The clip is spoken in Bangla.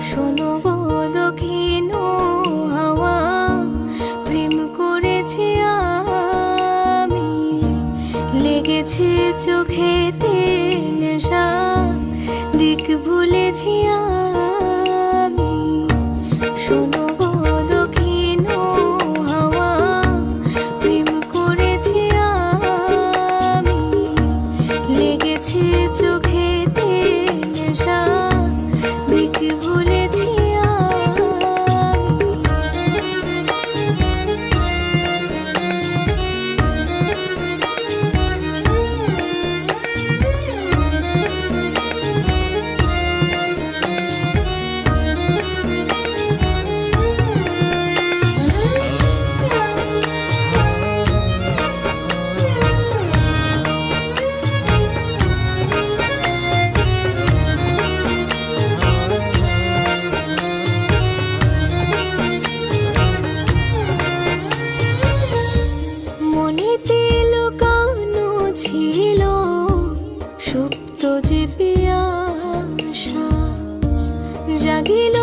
শোনো গো দক্ষিণ হাওয়া, প্রেম করেছি আমি, লেগেছে চোখেতে নেশা, দিক ভুলেছি আমি। শোনো গো দক্ষিণ হাওয়া, প্রেম করেছি আমি, লেগেছে চোখেতে নেশা, দিক ভুলেছি মনেতে লুকানো ছিল সুপ্ত যে পিয়াসা, জাগিল